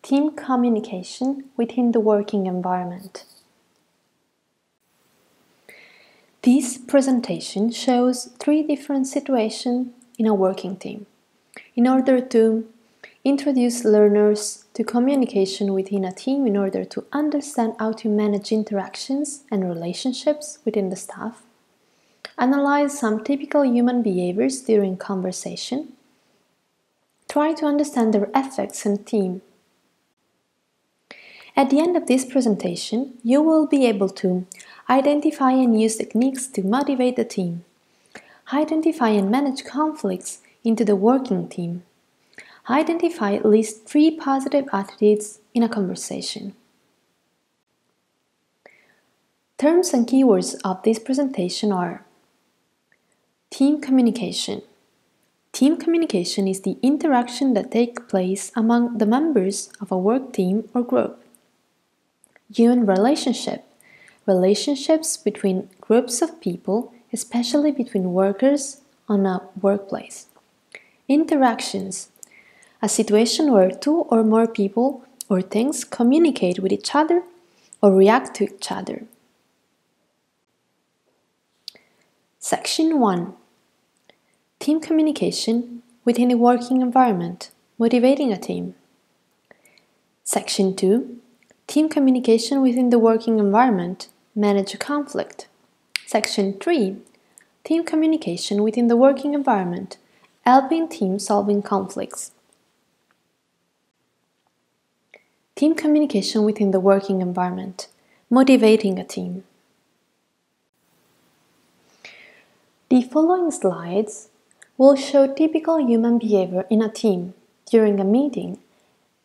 Team communication within the working environment. This presentation shows 3 different situations in a working team in order to introduce learners to communication within a team in order to understand how to manage interactions and relationships within the staff, analyze some typical human behaviors during conversation, try to understand their effects on team. At the end of this presentation, you will be able to identify and use techniques to motivate the team, identify and manage conflicts into the working team, identify at least 3 positive attitudes in a conversation. Terms and keywords of this presentation are team communication. Team communication is the interaction that takes place among the members of a work team or group. Human relationship. Relationships between groups of people, especially between workers on a workplace. Interactions. A situation where 2 or more people or things communicate with each other or react to each other. Section 1. Team communication within a working environment, motivating a team. Section 2. Team communication within the working environment, manage a conflict. Section 3. Team communication within the working environment, helping team solving conflicts. Team communication within the working environment, motivating a team. The following slides will show typical human behavior in a team during a meeting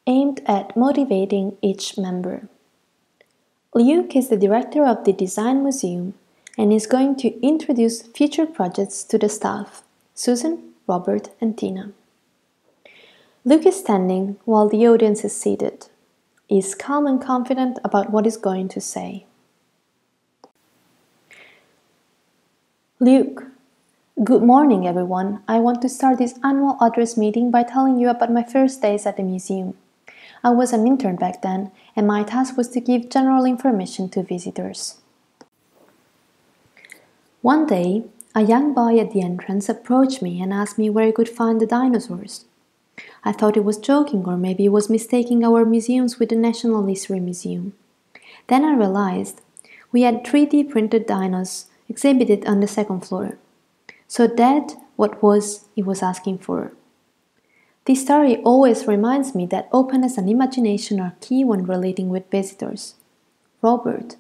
aimed at motivating each member. Luke is the director of the Design Museum and is going to introduce future projects to the staff, Susan, Robert, and Tina. Luke is standing while the audience is seated. He is calm and confident about what he's going to say. Luke, good morning everyone. I want to start this annual address meeting by telling you about my first days at the museum. I was an intern back then, and my task was to give general information to visitors. One day, a young boy at the entrance approached me and asked me where I could find the dinosaurs. I thought he was joking, or maybe he was mistaking our museums with the National History Museum. Then I realized we had 3D printed dinos exhibited on the second floor. So that's what he was asking for. This story always reminds me that openness and imagination are key when relating with visitors. Robert,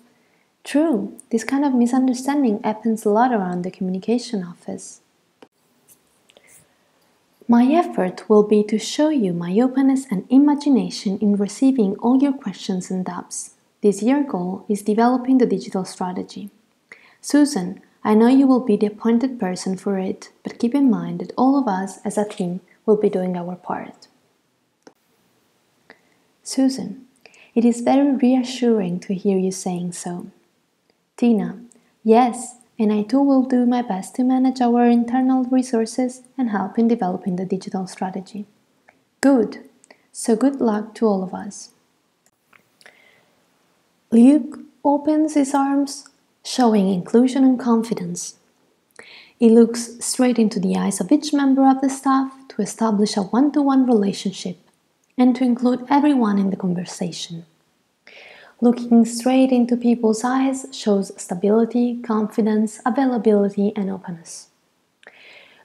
true, this kind of misunderstanding happens a lot around the communication office. My effort will be to show you my openness and imagination in receiving all your questions and doubts. This year's goal is developing the digital strategy. Susan, I know you will be the appointed person for it, but keep in mind that all of us as a team will be doing our part. Susan, it is very reassuring to hear you saying so. Tina, yes, and I too will do my best to manage our internal resources and help in developing the digital strategy. Good, so good luck to all of us. Luke opens his arms, showing inclusion and confidence. He looks straight into the eyes of each member of the staff to establish a one-to-one relationship and to include everyone in the conversation. Looking straight into people's eyes shows stability, confidence, availability, and openness.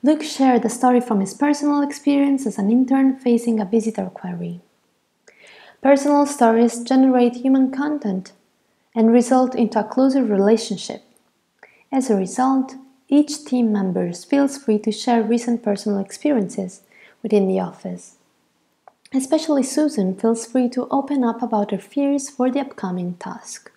Luke shared a story from his personal experience as an intern facing a visitor query. Personal stories generate human content and result into a closer relationship. As a result, each team member feels free to share recent personal experiences within the office. Especially Susan feels free to open up about her fears for the upcoming task.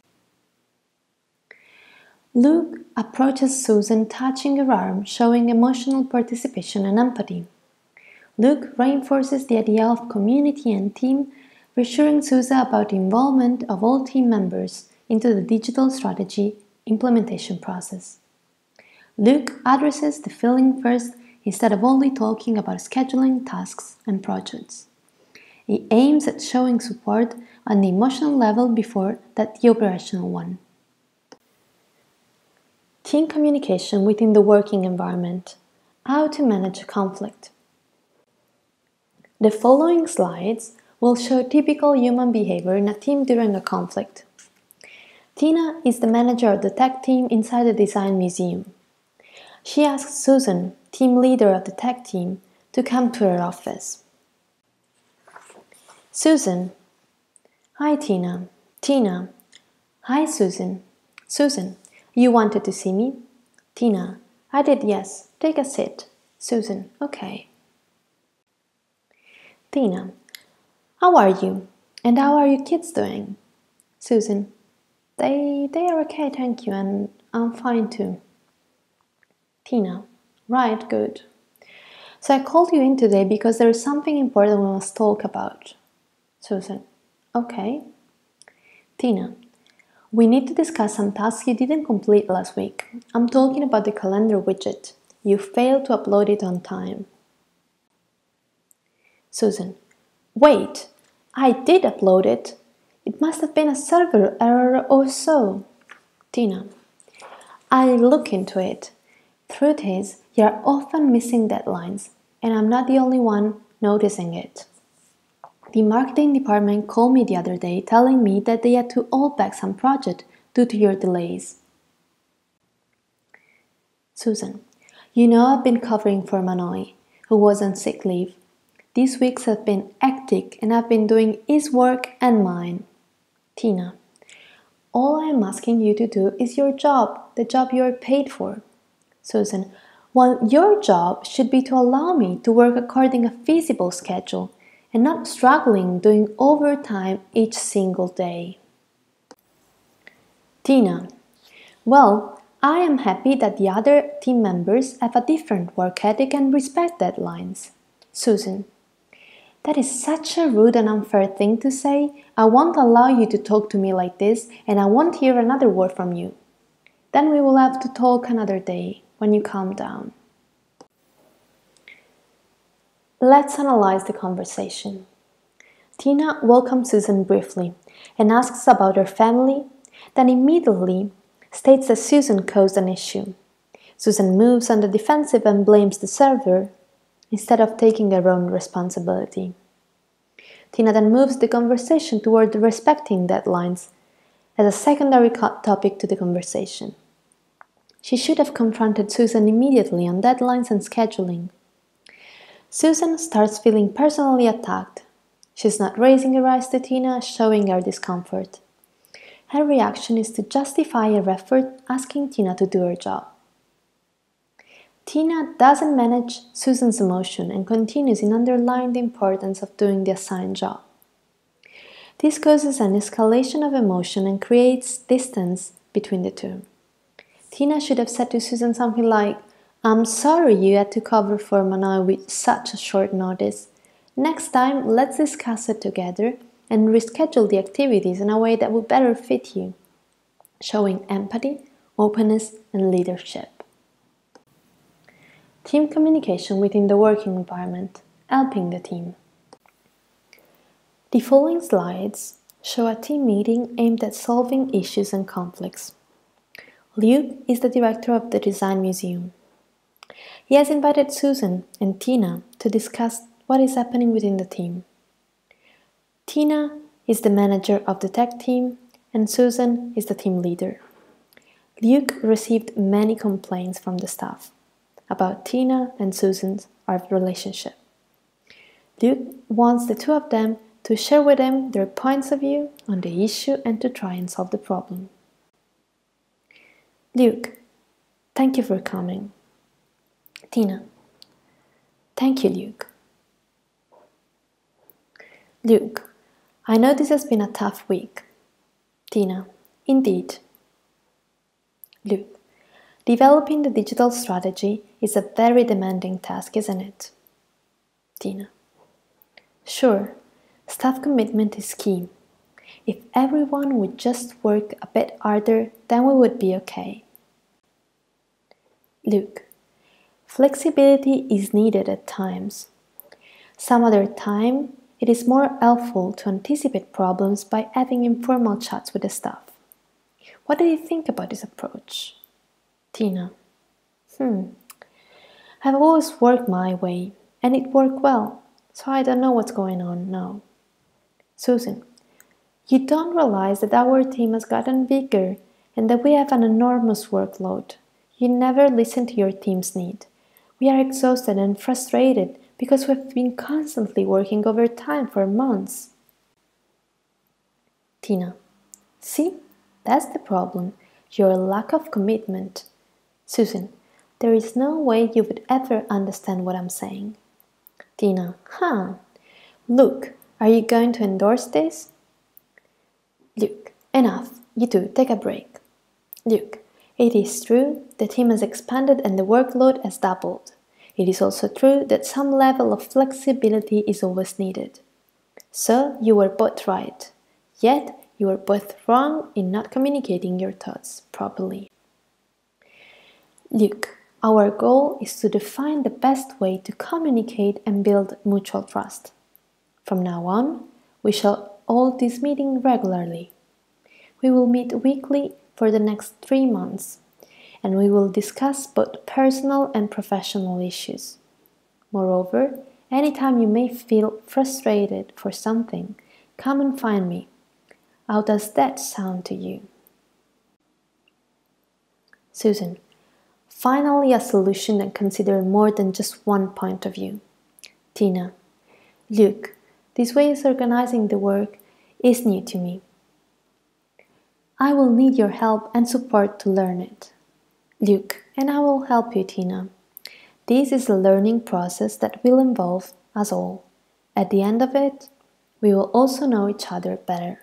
Luke approaches Susan, touching her arm, showing emotional participation and empathy. Luke reinforces the idea of community and team, reassuring Susan about the involvement of all team members into the digital strategy implementation process. Luke addresses the feeling first instead of only talking about scheduling tasks and projects. It aims at showing support on the emotional level before that the operational one. Team communication within the working environment. How to manage conflict. The following slides will show typical human behavior in a team during a conflict. Tina is the manager of the tech team inside the design museum. She asks Susan, team leader of the tech team, to come to her office. Susan. Hi, Tina. Tina. Hi, Susan. Susan. You wanted to see me? Tina. I did, yes. Take a seat. Susan. Okay. Tina. How are you? And how are your kids doing? Susan. They are okay, thank you, and I'm fine too. Tina. Right, good. So I called you in today because there is something important we must talk about. Susan. Okay. Tina. We need to discuss some tasks you didn't complete last week. I'm talking about the calendar widget. You failed to upload it on time. Susan. Wait, I did upload it. It must have been a server error or so. Tina. I look into it. Truth is, you're often missing deadlines, and I'm not the only one noticing it. The marketing department called me the other day telling me that they had to hold back some project due to your delays. Susan. You know I've been covering for Manoj, who was on sick leave. These weeks have been hectic and I've been doing his work and mine. Tina. All I am asking you to do is your job, the job you are paid for. Susan. Well, your job should be to allow me to work according a feasible schedule and not struggling doing overtime each single day. Tina. Well, I am happy that the other team members have a different work ethic and respect deadlines. Susan. That is such a rude and unfair thing to say. I won't allow you to talk to me like this, and I won't hear another word from you. Then we will have to talk another day, when you calm down. Let's analyze the conversation. Tina welcomes Susan briefly and asks about her family, then immediately states that Susan caused an issue. Susan moves on the defensive and blames the server instead of taking her own responsibility. Tina then moves the conversation toward respecting deadlines as a secondary topic to the conversation. She should have confronted Susan immediately on deadlines and scheduling. Susan starts feeling personally attacked. She's not raising her eyes to Tina, showing her discomfort. Her reaction is to justify her effort, asking Tina to do her job. Tina doesn't manage Susan's emotion and continues in underlying the importance of doing the assigned job. This causes an escalation of emotion and creates distance between the two. Tina should have said to Susan something like, I'm sorry you had to cover for Manoj with such a short notice. Next time, let's discuss it together and reschedule the activities in a way that would better fit you, showing empathy, openness, and leadership. Team communication within the working environment, helping the team. The following slides show a team meeting aimed at solving issues and conflicts. Luke is the director of the Design Museum. He has invited Susan and Tina to discuss what is happening within the team. Tina is the manager of the tech team and Susan is the team leader. Luke received many complaints from the staff about Tina and Susan's relationship. Luke wants the two of them to share with him their points of view on the issue and to try and solve the problem. Luke, thank you for coming. Tina, thank you, Luke. Luke, I know this has been a tough week. Tina, indeed. Luke, developing the digital strategy is a very demanding task, isn't it? Tina, sure, staff commitment is key. If everyone would just work a bit harder, then we would be okay. Luke, flexibility is needed at times. Some other time, it is more helpful to anticipate problems by having informal chats with the staff. What do you think about this approach? Tina. I've always worked my way, and it worked well, so I don't know what's going on now. Susan. You don't realize that our team has gotten bigger and that we have an enormous workload. You never listen to your team's need. We are exhausted and frustrated because we've been constantly working overtime for months. Tina. See, that's the problem. Your lack of commitment. Susan. There is no way you would ever understand what I'm saying. Tina. Luke, are you going to endorse this? Luke. Enough. You two, take a break. Luke. It is true, the team has expanded and the workload has doubled. It is also true that some level of flexibility is always needed. So, you were both right. Yet, you were both wrong in not communicating your thoughts properly. Luke, our goal is to define the best way to communicate and build mutual trust. From now on, we shall hold this meeting regularly. We will meet weekly for the next 3 months, and we will discuss both personal and professional issues. Moreover, anytime you may feel frustrated for something, come and find me. How does that sound to you? Susan. Finally, a solution that considers more than just one point of view. Tina. Luke, this way of organizing the work is new to me. I will need your help and support to learn it. Luke, and I will help you, Tina. This is a learning process that will involve us all. At the end of it, we will also know each other better.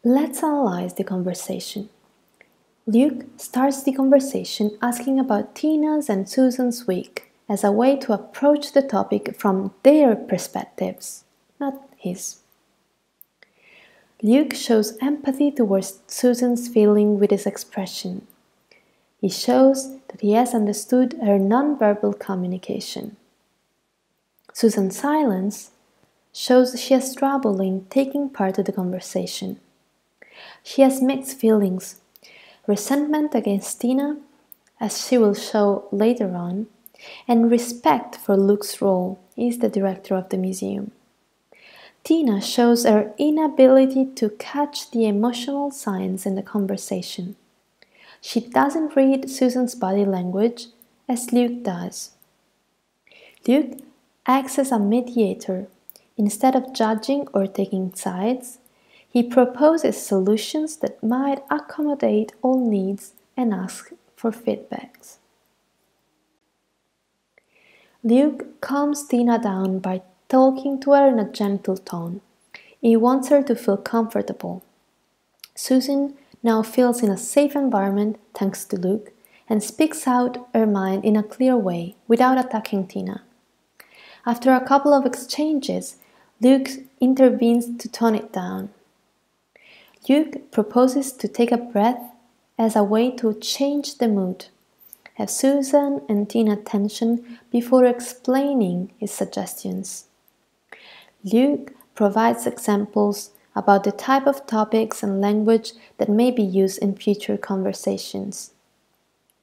Let's analyze the conversation. Luke starts the conversation asking about Tina's and Susan's week as a way to approach the topic from their perspectives, not his. Luke shows empathy towards Susan's feeling with his expression. He shows that he has understood her nonverbal communication. Susan's silence shows she has trouble in taking part of the conversation. She has mixed feelings, resentment against Tina, as she will show later on, and respect for Luke's role as the director of the museum. Tina shows her inability to catch the emotional signs in the conversation. She doesn't read Susan's body language as Luke does. Luke acts as a mediator. Instead of judging or taking sides, he proposes solutions that might accommodate all needs and asks for feedbacks. Luke calms Tina down by talking to her in a gentle tone. He wants her to feel comfortable. Susan now feels in a safe environment thanks to Luke and speaks out her mind in a clear way without attacking Tina. After a couple of exchanges, Luke intervenes to tone it down. Luke proposes to take a breath as a way to change the mood, have Susan and Tina tension before explaining his suggestions. Luke provides examples about the type of topics and language that may be used in future conversations.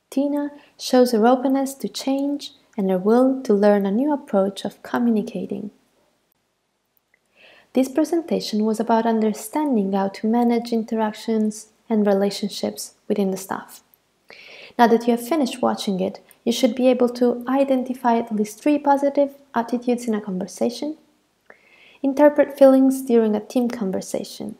Tina shows her openness to change and her will to learn a new approach of communicating. This presentation was about understanding how to manage interactions and relationships within the staff. Now that you have finished watching it, you should be able to identify at least 3 positive attitudes in a conversation, interpret feelings during a team conversation,